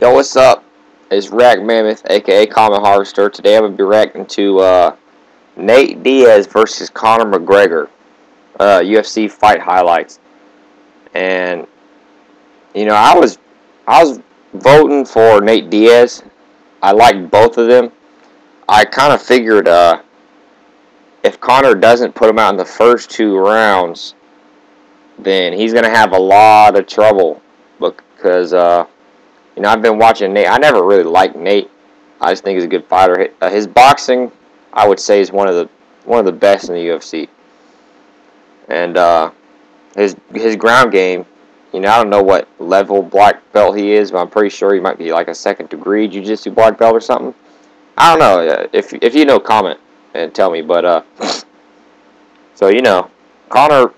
Yo, what's up? It's Rack Mammoth, aka Common Harvester. Today I'm gonna be reacting to Nate Diaz versus Conor McGregor, UFC fight highlights. And I was voting for Nate Diaz. I like both of them. I kind of figured if Conor doesn't put him out in the first two rounds, then he's gonna have a lot of trouble because I've been watching Nate. I never really liked Nate. I just think he's a good fighter. His boxing, I would say, is one of the best in the UFC. And his ground game, I don't know what level black belt he is, but I'm pretty sure he might be like a second degree jiu-jitsu black belt or something. I don't know. If you know, comment and tell me. But so Conor,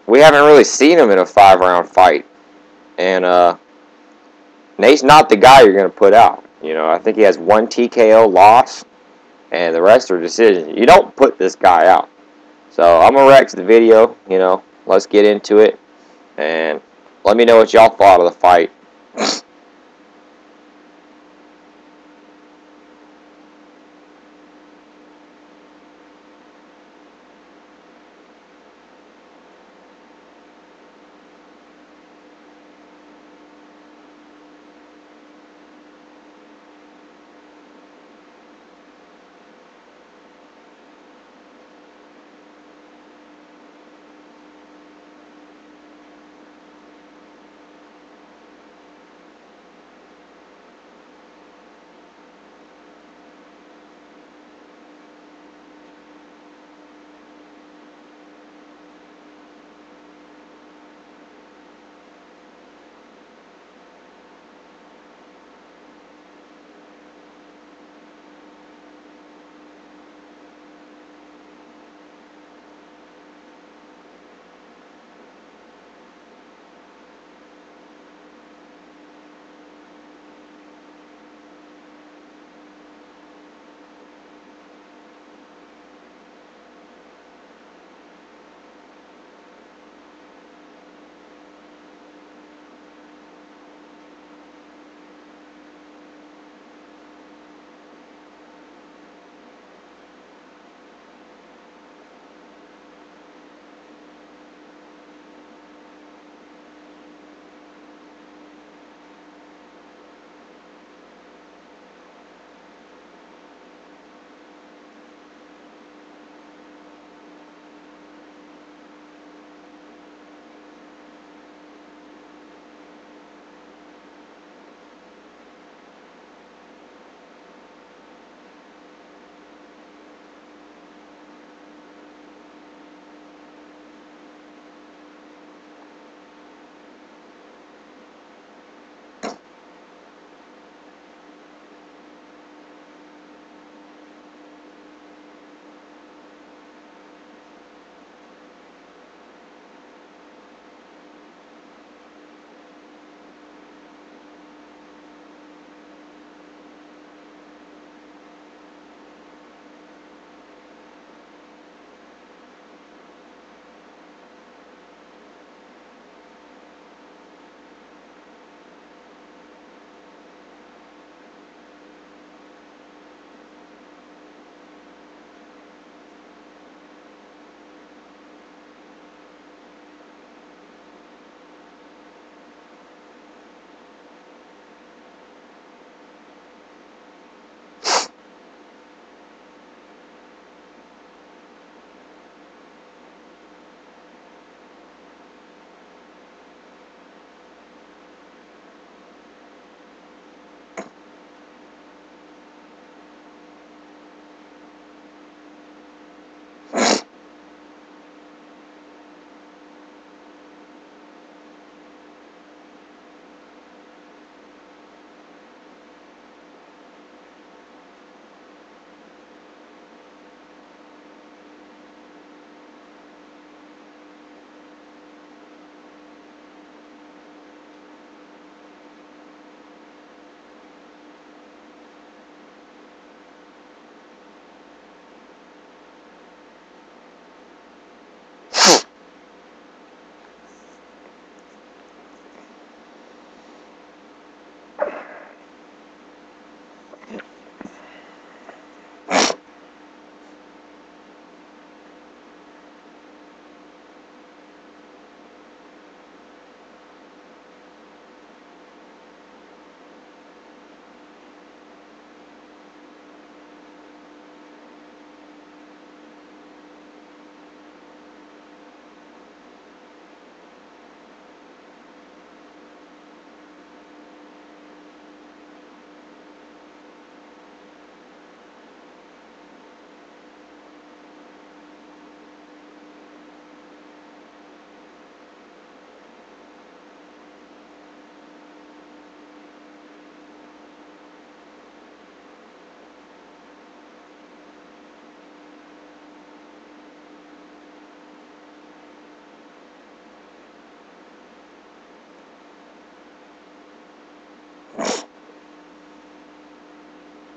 we haven't really seen him in a 5-round fight, and Nate's not the guy you're gonna put out. I think he has one TKO loss, and the rest are decisions. You don't put this guy out. So I'm gonna react to the video. Let's get into it, and let me know what y'all thought of the fight.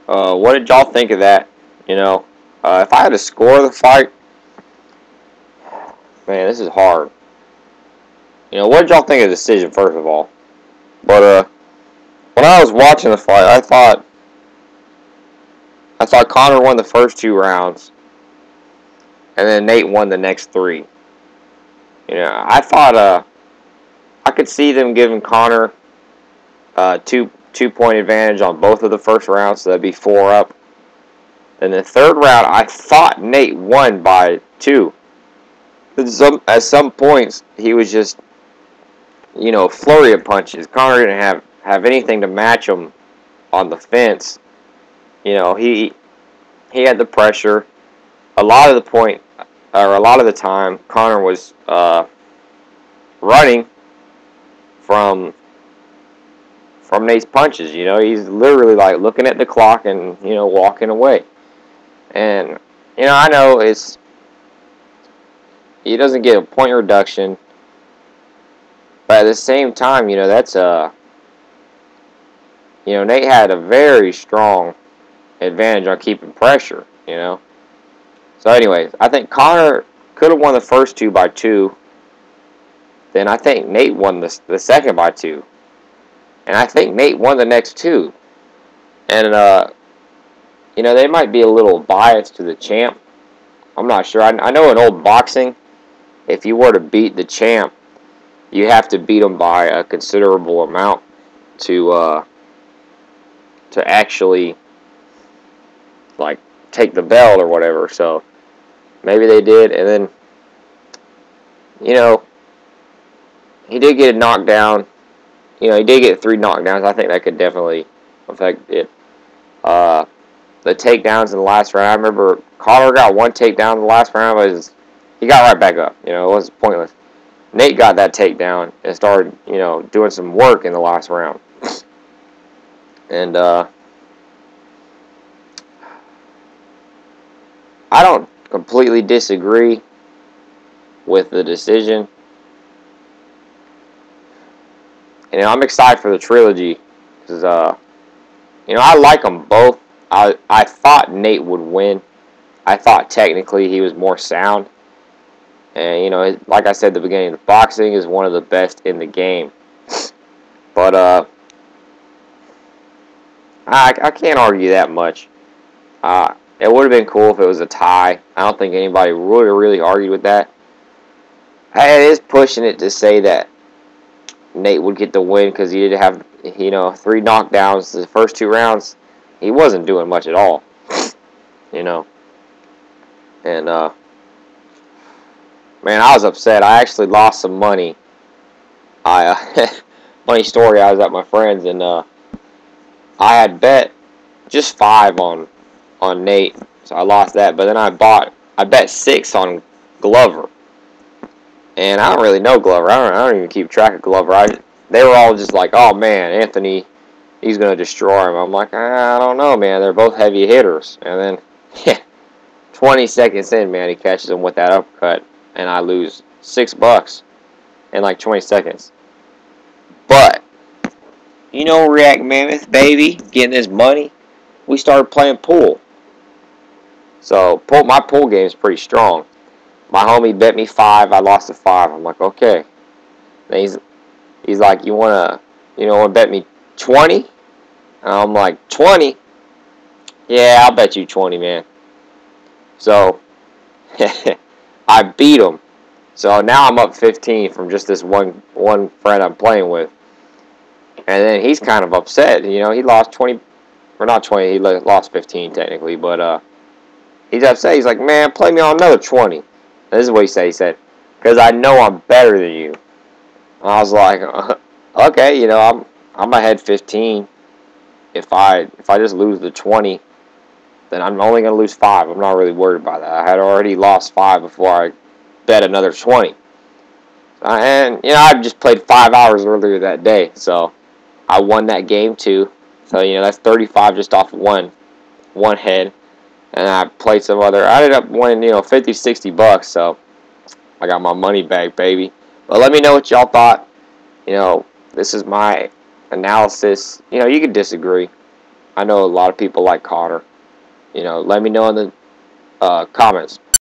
What did y'all think of that? You know, if I had to score the fight, man, this is hard. You know, what did y'all think of the decision, first of all? But when I was watching the fight, I thought Conor won the first 2 rounds, and then Nate won the next 3. You know, I thought I could see them giving Conor 2 point advantage on both of the first rounds, so that'd be 4 up. Then the third round, I thought Nate won by 2. At some points, he was just, flurry of punches. Conor didn't have anything to match him on the fence. You know, he had the pressure. A lot of the time, Conor was running from Nate's punches. You know, he's literally like looking at the clock and walking away. And I know he doesn't get a point reduction, but at the same time, that's Nate had a very strong advantage on keeping pressure. So, anyways, I think Conor could have won the first 2 by 2. Then I think Nate won the second by 2. And I think Nate won the next 2. And, they might be a little biased to the champ. I'm not sure. I know in old boxing, if you were to beat the champ, you have to beat him by a considerable amount to actually, like, take the belt or whatever. So, maybe they did. And then, he did get a knockdown. He did get 3 knockdowns. I think that could definitely affect it. The takedowns in the last round. I remember Conor got 1 takedown in the last round, but he got right back up. It was pointless. Nate got that takedown and started, doing some work in the last round. And I don't completely disagree with the decision. I'm excited for the trilogy because, I like them both. I thought Nate would win. I thought technically he was more sound. And, like I said at the beginning, the boxing is one of the best in the game. But I can't argue that much. It would have been cool if it was a tie. I don't think anybody would have really argued with that. It is pushing it to say that Nate would get the win because he did have, 3 knockdowns the first 2 rounds. He wasn't doing much at all, And, man, I was upset. I actually lost some money. Funny story, I was at my friend's, and I had bet just 5 on Nate, so I lost that. But then I bet 6 on Glover. And I don't really know Glover. I don't even keep track of Glover. They were all just like, oh, man, Anthony, he's going to destroy him. I'm like, I don't know, man. They're both heavy hitters. And then, 20 seconds in, man, he catches him with that uppercut. And I lose $6 in like 20 seconds. But, React Mammoth, baby, getting his money. We started playing pool. So, my pool game is pretty strong. My homie bet me 5. I lost to 5. I'm like, okay. And he's like, you wanna bet me 20? And I'm like, 20? Yeah, I'll bet you 20, man. So, I beat him. So now I'm up 15 from just this one friend I'm playing with. And then he's kind of upset. He lost 20, or not 20, he lost 15 technically. But he's upset. He's like, man, play me on another 20. This is what he said. He said, because I know I'm better than you. And I was like, okay, I'm ahead 15. If I just lose the 20, then I'm only going to lose 5. I'm not really worried about that. I had already lost 5 before I bet another 20. And, I just played 5 hours earlier that day. So I won that game too. So, that's 35 just off one head. And I played some other. I ended up winning, $50, $60. So I got my money back, baby. But let me know what y'all thought. This is my analysis. You can disagree. I know a lot of people like Conor. Let me know in the comments.